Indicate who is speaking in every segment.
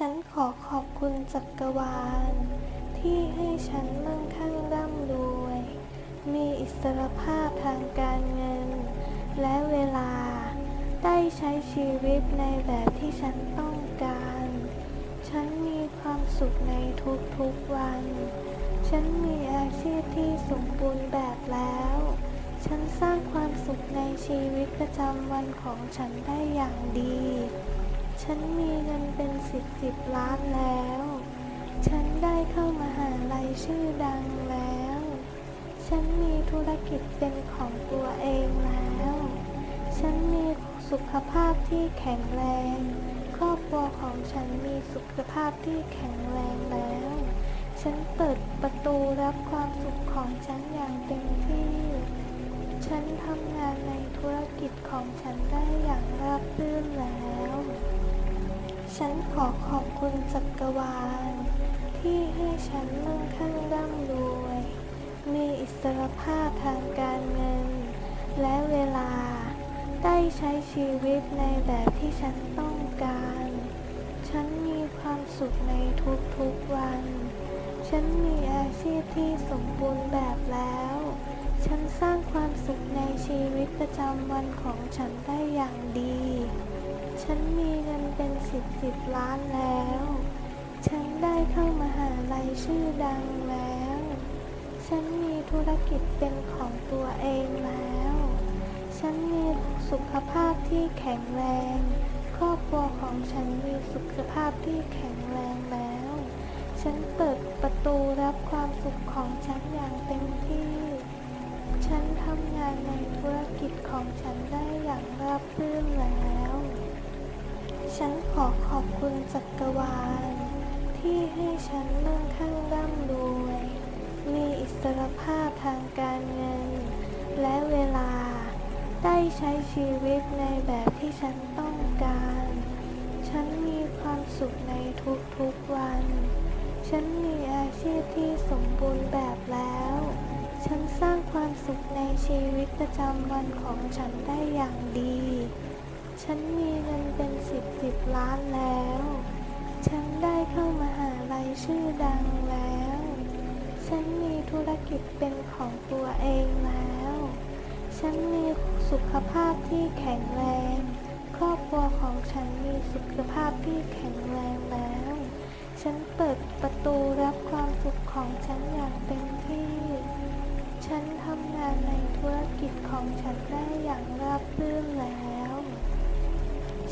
Speaker 1: ฉันขอขอบคุณจักรวาลที่ให้ฉันมั่งคั่งร่ำรวยมีอิสรภาพทางการเงินและเวลาได้ใช้ชีวิตในแบบที่ฉันต้องการฉันมีความสุขในทุกๆวันฉันมีอาชีพที่สมบูรณ์แบบแล้วฉันสร้างความสุขในชีวิตประจำวันของฉันได้อย่างดีฉันมีเงินเป็นสิบล้านแล้วฉันได้เข้ามหาลัยชื่อดังแล้วฉันมีธุรกิจเป็นของตัวเองแล้วฉันมีสุขภาพที่แข็งแรงครอบครัวของฉันมีสุขภาพที่แข็งแรงแล้วฉันเปิดประตูรับความสุขของฉันอย่างเต็มที่ฉันทำงานในธุรกิจของฉันได้อย่างราบรื่นแล้วฉันขอขอบคุณจักรวาลที่ให้ฉันมั่งคั่งร่ำรวยมีอิสรภาพทางการเงินและเวลาได้ใช้ชีวิตในแบบที่ฉันต้องการฉันมีความสุขในทุกๆวันฉันมีอาชีพที่สมบูรณ์แบบแล้วฉันสร้างความสุขในชีวิตประจำวันของฉันได้อย่างดีฉันมีเงินเป็นสิบล้านแล้วฉันได้เข้ามหาลัยชื่อดังแล้วฉันมีธุรกิจเป็นของตัวเองแล้วฉันมีสุขภาพที่แข็งแรงครอบครัวของฉันมีสุขภาพที่แข็งแรงแล้วฉันเปิดประตูรับความสุขของฉันอย่างเต็มที่ฉันทำงานในธุรกิจของฉันได้อย่างราบรื่นแล้วฉันขอขอบคุณจักรวาลที่ให้ฉันมั่งคั่งร่ำรวยมีอิสรภาพทางการเงินและเวลาได้ใช้ชีวิตในแบบที่ฉันต้องการฉันมีความสุขในทุกๆวันฉันมีอาชีพที่สมบูรณ์แบบแล้วฉันสร้างความสุขในชีวิตประจำวันของฉันได้อย่างดีฉันมีเงินเป็นสิบล้านแล้วฉันได้เข้ามหาลัยชื่อดังแล้วฉันมีธุรกิจเป็นของตัวเองแล้วฉันมีสุขภาพที่แข็งแรงครอบครัวของฉันมีสุขภาพที่แข็งแรงแล้วฉันเปิดประตูรับความสุขของฉันอย่างเต็มที่ฉันทำงานในธุรกิจของฉันได้อย่างราบรื่นแล้ว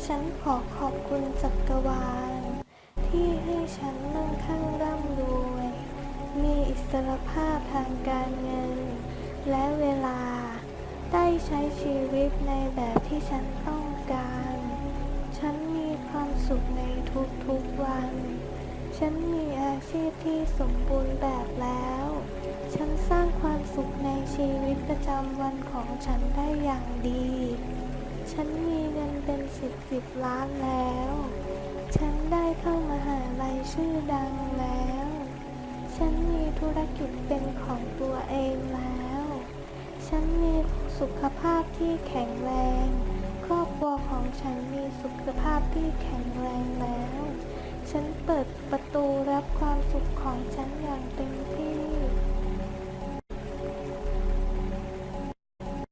Speaker 1: ฉันขอขอบคุณจักรวาลที่ให้ฉันมั่งคั่งร่ำรวยมีอิสรภาพทางการเงินและเวลาได้ใช้ชีวิตในแบบที่ฉันต้องการฉันมีความสุขในทุกๆวันฉันมีอาชีพที่สมบูรณ์แบบแล้วฉันสร้างความสุขในชีวิตประจำวันของฉันได้อย่างดีฉันมีเงินเป็นสิบล้านแล้วฉันได้เข้ามหาลัยชื่อดังแล้วฉันมีธุรกิจเป็นของตัวเองแล้วฉันมีสุขภาพที่แข็งแรงครอบครัวของฉันมีสุขภาพที่แข็งแรงแล้วฉันเปิดประตูรับความสุขของฉันอย่างเต็มที่